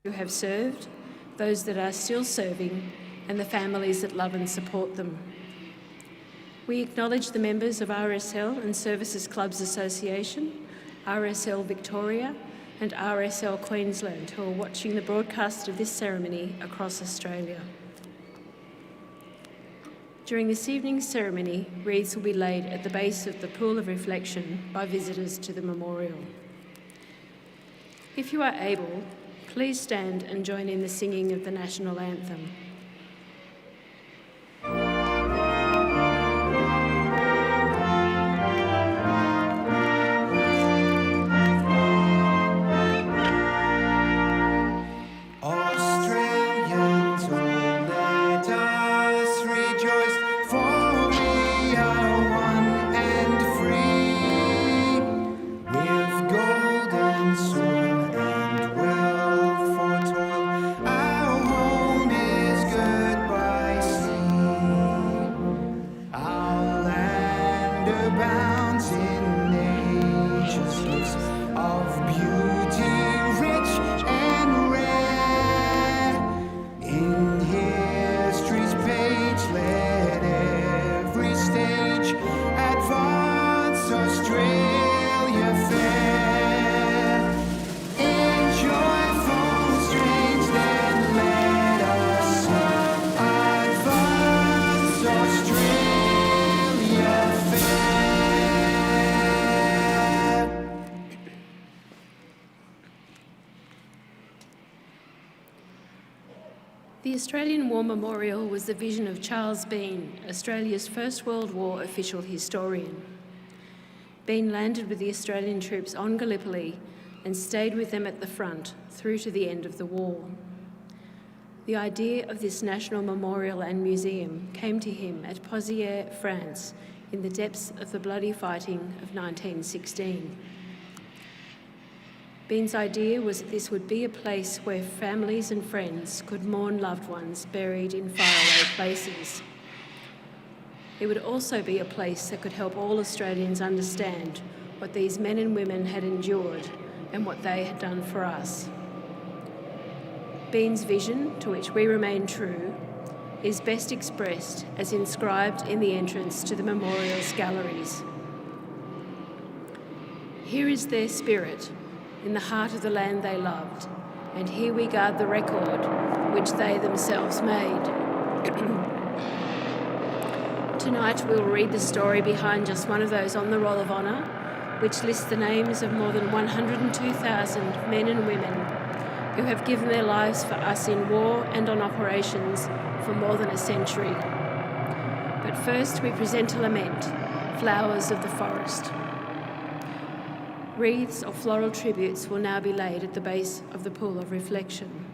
who have served, those that are still serving, and the families that love and support them. We acknowledge the members of RSL and Services Clubs Association, RSL Victoria, and RSL Queensland who are watching the broadcast of this ceremony across Australia. During this evening's ceremony, wreaths will be laid at the base of the pool of reflection by visitors to the memorial. If you are able, please stand and join in the singing of the national anthem. The Australian War Memorial was the vision of Charles Bean, Australia's First World War official historian. Bean landed with the Australian troops on Gallipoli and stayed with them at the front through to the end of the war. The idea of this national memorial and museum came to him at Pozières, France, in the depths of the bloody fighting of 1916. Bean's idea was that this would be a place where families and friends could mourn loved ones buried in faraway places. It would also be a place that could help all Australians understand what these men and women had endured and what they had done for us. Bean's vision, to which we remain true, is best expressed as inscribed in the entrance to the memorial's galleries. Here is their spirit, in the heart of the land they loved, and here we guard the record which they themselves made. Tonight we'll read the story behind just one of those on the Roll of Honour, which lists the names of more than 102,000 men and women who have given their lives for us in war and on operations for more than a century. But first we present a lament, Flowers of the Forest. Wreaths or floral tributes will now be laid at the base of the pool of reflection.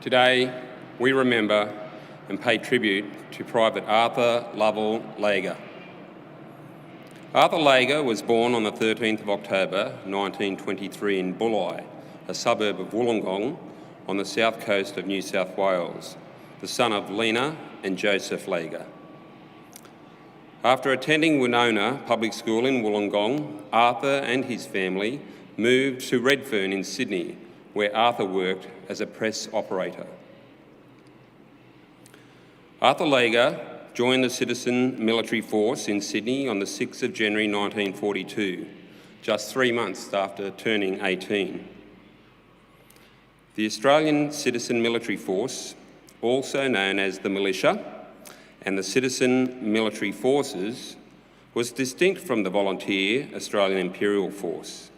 Today, we remember and pay tribute to Private Arthur Lovell Lega. Arthur Lega was born on the 13th of October 1923 in Bulli, a suburb of Wollongong on the south coast of New South Wales, the son of Lena and Joseph Lega. After attending Winona Public School in Wollongong, Arthur and his family moved to Redfern in Sydney, where Arthur worked as a press operator. Arthur Lega joined the Citizen Military Force in Sydney on the 6th of January 1942, just 3 months after turning 18. The Australian Citizen Military Force, also known as the Militia, and the Citizen Military Forces, was distinct from the volunteer Australian Imperial Force.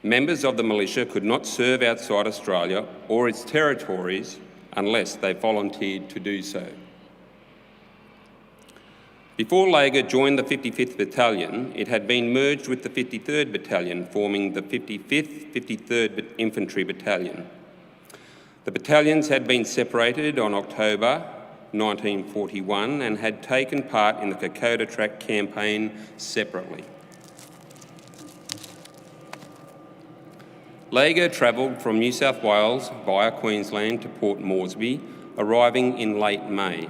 Members of the militia could not serve outside Australia or its territories unless they volunteered to do so. Before Lega joined the 55th Battalion, it had been merged with the 53rd Battalion, forming the 55th 53rd Infantry Battalion. The battalions had been separated on October 1941 and had taken part in the Kokoda Track campaign separately. Lega travelled from New South Wales via Queensland to Port Moresby, arriving in late May.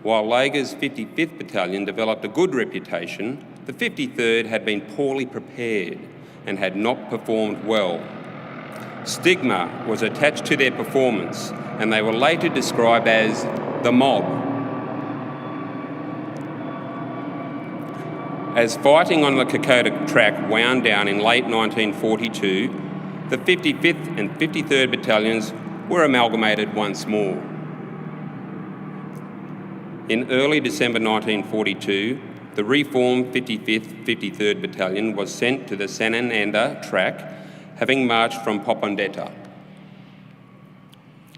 While Lega's 55th Battalion developed a good reputation, the 53rd had been poorly prepared and had not performed well. Stigma was attached to their performance, and they were later described as the mob. As fighting on the Kokoda Track wound down in late 1942, the 55th and 53rd Battalions were amalgamated once more. In early December 1942, the reformed 55th 53rd Battalion was sent to the Sanananda Track, having marched from Popondetta.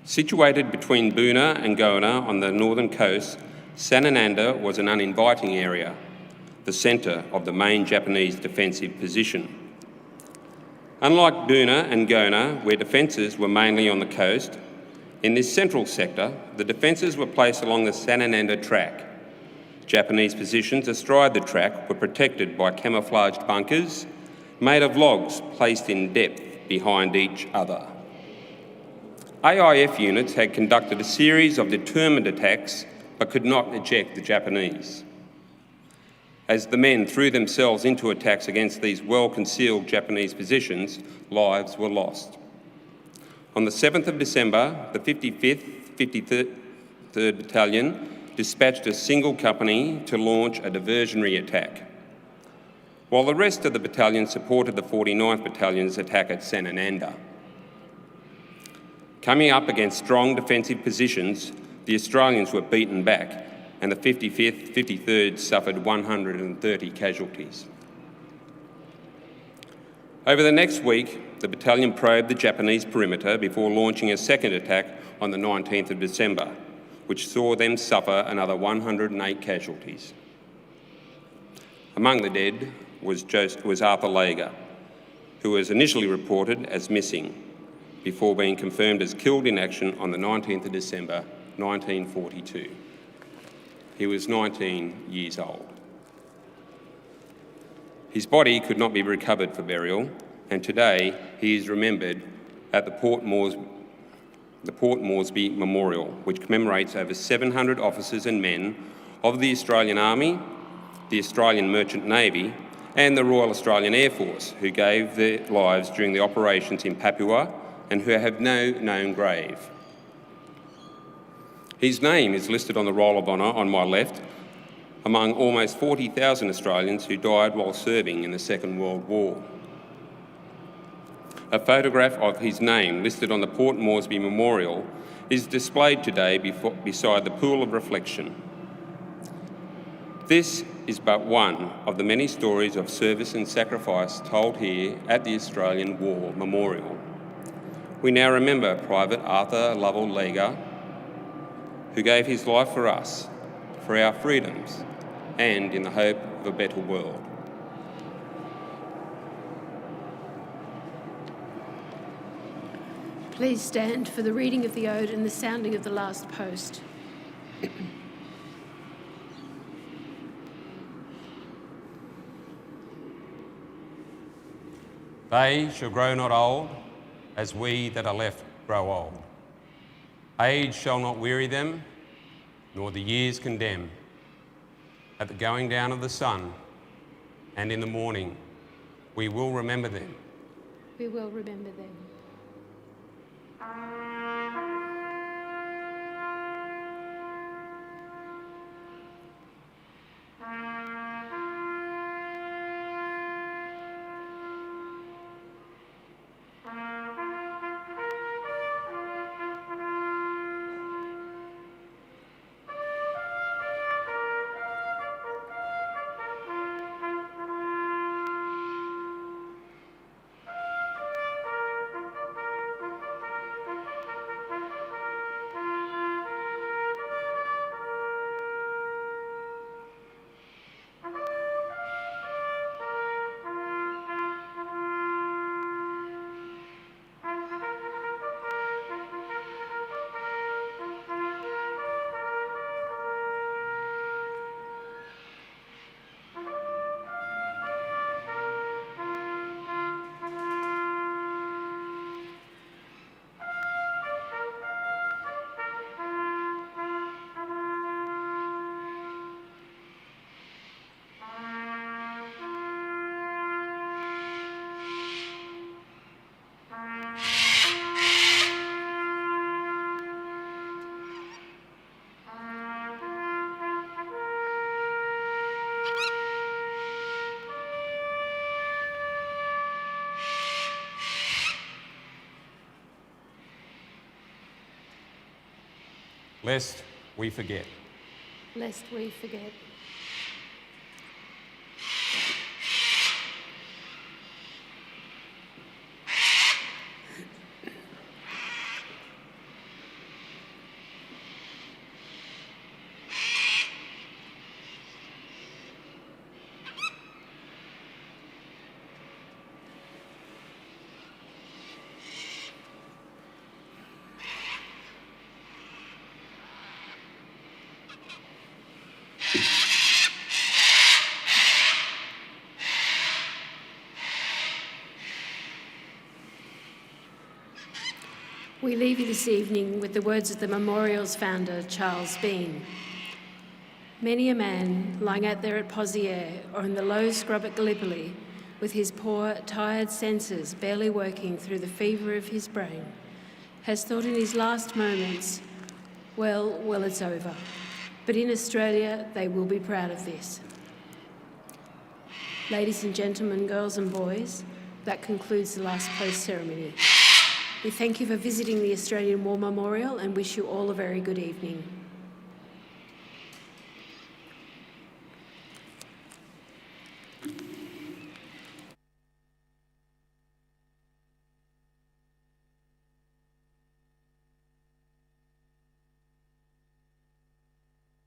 Situated between Boona and Gona on the northern coast, Sanananda was an uninviting area, the centre of the main Japanese defensive position. Unlike Boona and Gona, where defences were mainly on the coast, in this central sector, the defences were placed along the Sanananda Track. Japanese positions astride the track were protected by camouflaged bunkers made of logs placed in depth behind each other. AIF units had conducted a series of determined attacks but could not eject the Japanese. As the men threw themselves into attacks against these well-concealed Japanese positions, lives were lost. On the 7th of December, the 55th 53rd Battalion dispatched a single company to launch a diversionary attack, while the rest of the battalion supported the 49th Battalion's attack at Sanananda. Coming up against strong defensive positions, the Australians were beaten back, and the 55th 53rd suffered 130 casualties. Over the next week, the battalion probed the Japanese perimeter before launching a second attack on the 19th of December, which saw them suffer another 108 casualties. Among the dead was Arthur Lega, who was initially reported as missing before being confirmed as killed in action on the 19th of December 1942. He was 19 years old. His body could not be recovered for burial, and today he is remembered at the Port Moresby Memorial, which commemorates over 700 officers and men of the Australian Army, the Australian Merchant Navy, and the Royal Australian Air Force, who gave their lives during the operations in Papua and who have no known grave. His name is listed on the Roll of Honour on my left, among almost 40,000 Australians who died while serving in the Second World War. A photograph of his name listed on the Port Moresby Memorial is displayed today beside the pool of reflection. This is but one of the many stories of service and sacrifice told here at the Australian War Memorial. We now remember Private Arthur Lovell Lega, who gave his life for us, for our freedoms, and in the hope of a better world. Please stand for the reading of the ode and the sounding of the last post. They shall grow not old, as we that are left grow old. Age shall not weary them, nor the years condemn. At the going down of the sun, and in the morning, we will remember them. We will remember them. Lest we forget. Lest we forget. We leave you this evening with the words of the memorial's founder, Charles Bean. Many a man lying out there at Poziere or in the low scrub at Gallipoli, with his poor, tired senses barely working through the fever of his brain, has thought in his last moments, well, it's over. But in Australia, they will be proud of this. Ladies and gentlemen, girls and boys, that concludes the last post ceremony. We thank you for visiting the Australian War Memorial and wish you all a very good evening.